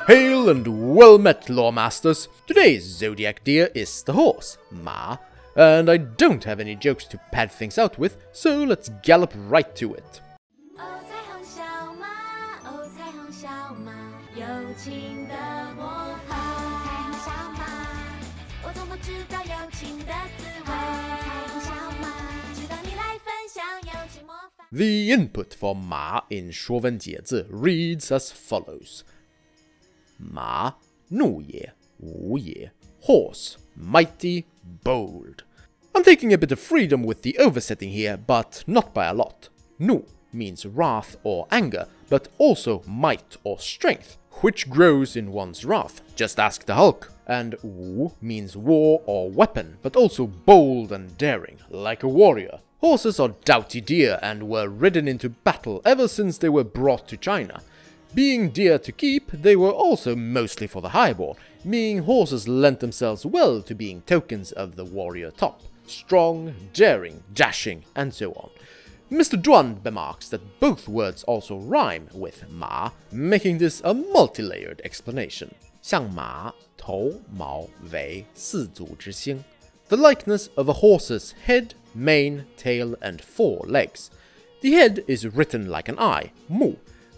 Hail and well met, Lawmasters! Today's zodiac deer is the horse, Ma, and I don't have any jokes to pad things out with, so let's gallop right to it. The input for Ma in 说文解字 reads as follows. Ma, 怒也, 无也, horse, mighty, bold. I'm taking a bit of freedom with the oversetting here, but not by a lot. Nu means wrath or anger, but also might or strength, which grows in one's wrath. Just ask the Hulk. And Wu means war or weapon, but also bold and daring, like a warrior. Horses are doughty deer and were ridden into battle ever since they were brought to China. Being dear to keep, they were also mostly for the highborn, meaning horses lent themselves well to being tokens of the warrior top. Strong, daring, dashing, and so on. Mr. Duan remarks that both words also rhyme with Ma, making this a multi-layered explanation. 像马, 头, 毛, 尾, 四足之星. The likeness of a horse's head, mane, tail, and four legs. The head is written like an eye, mu,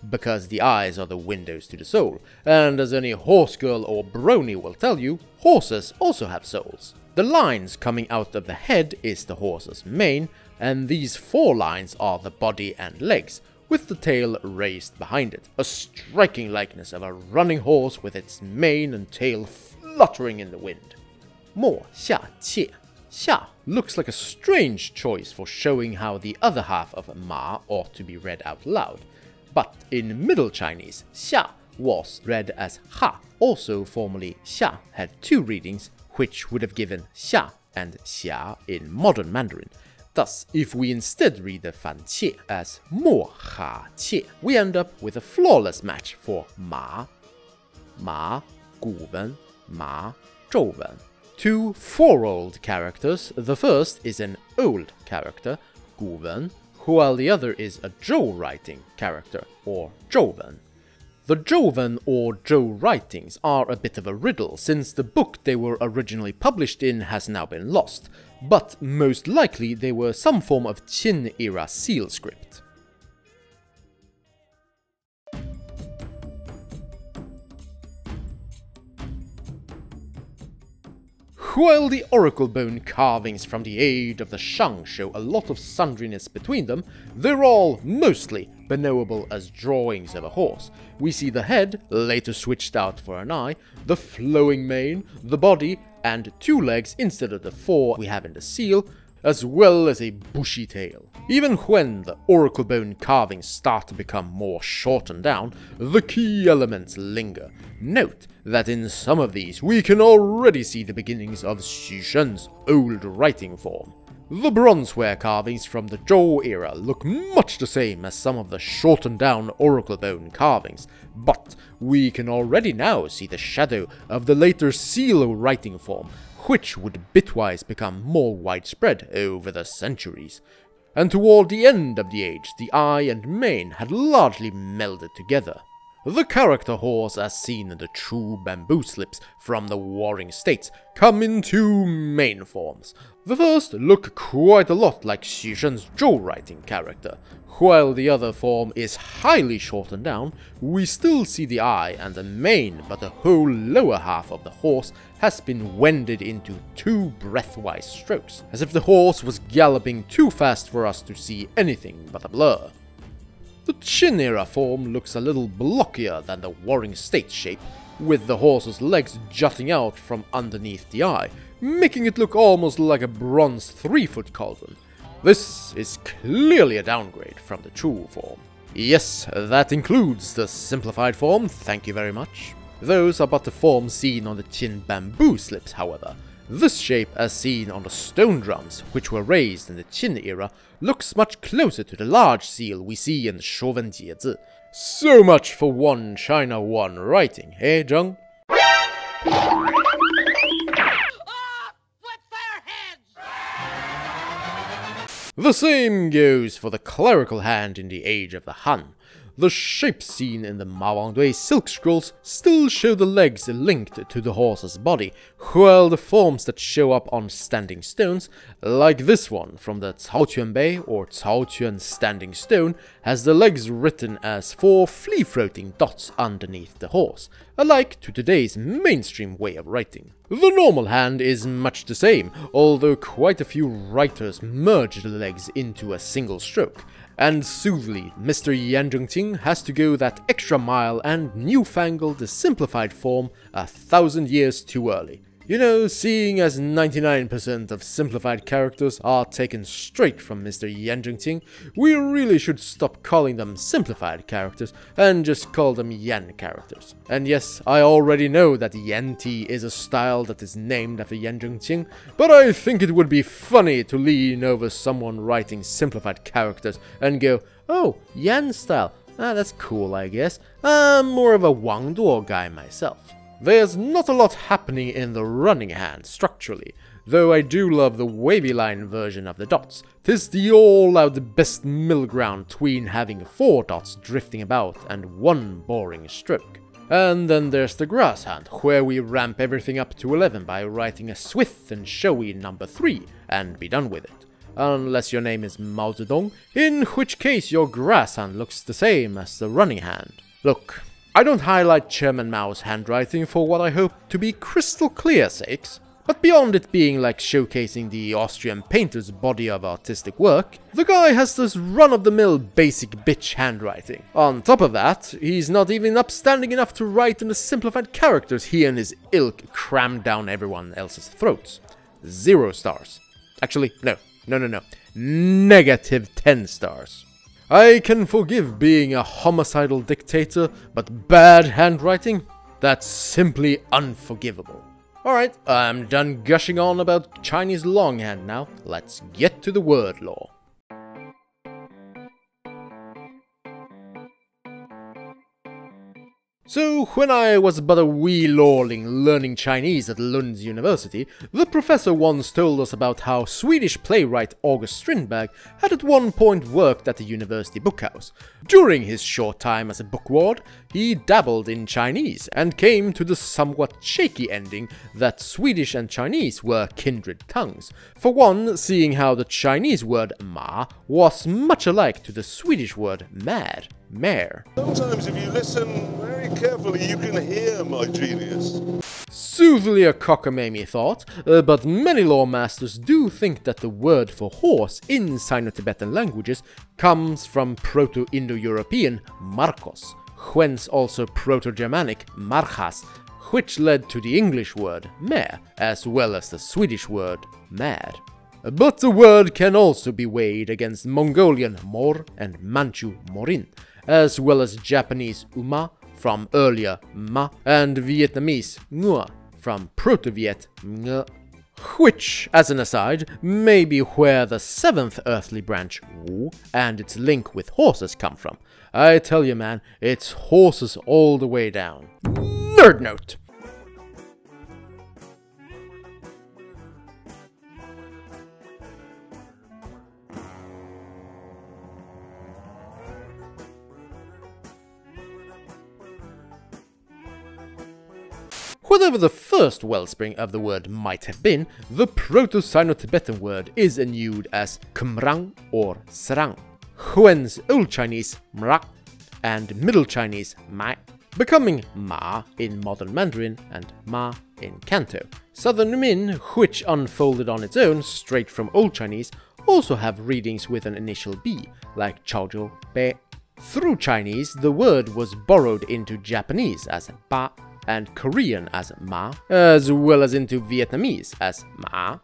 because the eyes are the windows to the soul, and as any horse girl or brony will tell you, horses also have souls. The lines coming out of the head is the horse's mane, and these four lines are the body and legs, with the tail raised behind it, a striking likeness of a running horse with its mane and tail fluttering in the wind. 莫下切. Xia looks like a strange choice for showing how the other half of Ma ought to be read out loud. But in Middle Chinese, Xia was read as Ha. Also formerly, Xia had two readings, which would have given Xia and Xia in modern Mandarin. Thus, if we instead read the Fan Qie as Mo Ha Qie, we end up with a flawless match for Ma, Ma, Gu Wen, Ma, Zhou Wen. Two four-old characters. The first is an old character, Gu Wen, while the other is a Zhou writing character, or Zhou Wen. The Zhou Wen or Zhou writings are a bit of a riddle, since the book they were originally published in has now been lost, but most likely they were some form of Qin-era seal script. While the oracle bone carvings from the age of the Shang show a lot of sundriness between them, they're all mostly beknowable as drawings of a horse. We see the head, later switched out for an eye, the flowing mane, the body, and two legs instead of the four we have in the seal, as well as a bushy tail. Even when the oracle bone carvings start to become more shortened down, the key elements linger. Note that in some of these we can already see the beginnings of Xu Shen's old writing form. The bronzeware carvings from the Zhou era look much the same as some of the shortened down oracle bone carvings, but we can already now see the shadow of the later seal writing form, which would bitwise become more widespread over the centuries. And toward the end of the age, the eye and mane had largely melded together. The character horse, as seen in the true bamboo slips from the Warring States, come in two main forms. The first look quite a lot like Xu Shen's Zhou writing character. While the other form is highly shortened down, we still see the eye and the mane, but the whole lower half of the horse has been wended into two breathwise strokes, as if the horse was galloping too fast for us to see anything but a blur. The Qin-era form looks a little blockier than the Warring States shape, with the horse's legs jutting out from underneath the eye, making it look almost like a bronze 3-foot cauldron. This is clearly a downgrade from the true form. Yes, that includes the simplified form, thank you very much. Those are but the forms seen on the Qin bamboo slips, however. This shape, as seen on the stone drums, which were raised in the Qin era, looks much closer to the large seal we see in the 说文解字. So much for one China One writing, eh, Zheng? The same goes for the clerical hand in the age of the Han. the shapes seen in the Ma Wangdui silk scrolls still show the legs linked to the horse's body, while the forms that show up on standing stones, like this one from the Cao Bei or Cao standing stone, has the legs written as 4 flea-floating dots underneath the horse, alike to today's mainstream way of writing. The normal hand is much the same, although quite a few writers merge the legs into a single stroke, and soothly, Mr. Yan Zhengqing has to go that extra mile and newfangled simplified form 1,000 years too early. You know, seeing as 99% of simplified characters are taken straight from Mr. Yan Zhengqing, we really should stop calling them simplified characters and just call them Yan characters. And yes, I already know that Yan-Ti is a style that is named after Yan Zhengqing, but I think it would be funny to lean over someone writing simplified characters and go, oh, Yan style, that's cool I guess. I'm more of a Wang Duo guy myself. There's not a lot happening in the running hand structurally, though I do love the wavy line version of the dots. 'Tis the all-out best middle ground tween having 4 dots drifting about and 1 boring stroke. And then there's the grass hand, where we ramp everything up to 11 by writing a swift and showy number 3 and be done with it. Unless your name is Mao Zedong, in which case your grass hand looks the same as the running hand. Look, I don't highlight Chairman Mao's handwriting for what I hope to be crystal clear sakes, but beyond it being like showcasing the Austrian painter's body of artistic work, the guy has this run-of-the-mill basic bitch handwriting. On top of that, he's not even upstanding enough to write in the simplified characters he and his ilk cram down everyone else's throats. 0 stars. Actually, no. Negative 10 stars. I can forgive being a homicidal dictator, but bad handwriting? That's simply unforgivable. Alright, I'm done gushing on about Chinese longhand now. Let's get to the word law. So, when I was but a wee lorling learning Chinese at Lund University, the professor once told us about how Swedish playwright August Strindberg had at one point worked at the university bookhouse. During his short time as a bookward, he dabbled in Chinese and came to the somewhat shaky ending that Swedish and Chinese were kindred tongues. For one, seeing how the Chinese word ma was much alike to the Swedish word mad. Mare. Sometimes if you listen very carefully, you can hear my genius. Soothly a cockamamie thought, but many lawmasters do think that the word for horse in Sino-Tibetan languages comes from Proto-Indo-European markos, whence also Proto-Germanic marchas, which led to the English word mare, as well as the Swedish word mad. But the word can also be weighed against Mongolian mor and Manchu morin, as well as Japanese uma from earlier ma and Vietnamese ngua from Proto-Viet ng, which, as an aside, may be where the 7th earthly branch wu and its link with horses come from. I tell you man, it's horses all the way down. Nerd note! Whatever the first wellspring of the word might have been, the Proto-Sino-Tibetan word is ennued as Khmrang or Srang, whence Old Chinese Mrak and Middle Chinese Mai, becoming Ma in modern Mandarin and Ma in Canto. Southern Min, which unfolded on its own straight from Old Chinese, also have readings with an initial B, like Chaozhou Bei. Through Chinese, the word was borrowed into Japanese as Ba, and Korean as ma, as well as into Vietnamese as ma.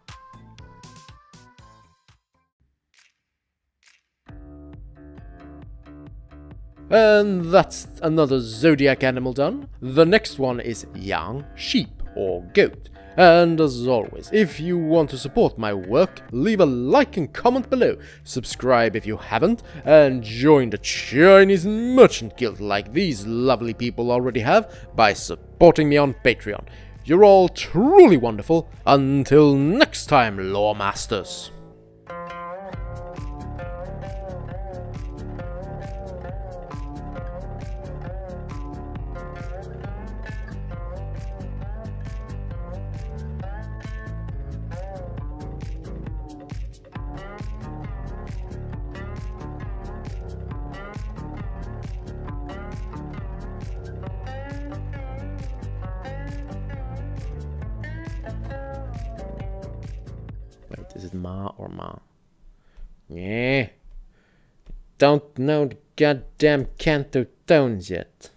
And that's another zodiac animal done. The next one is yang, sheep or goat. And as always, if you want to support my work, leave a like and comment below, subscribe if you haven't, and join the Chinese Merchant Guild like these lovely people already have by supporting me on Patreon. You're all truly wonderful. Until next time, Lawmasters. right? Is it ma or ma? Yeah. Don't know the goddamn canto tones yet.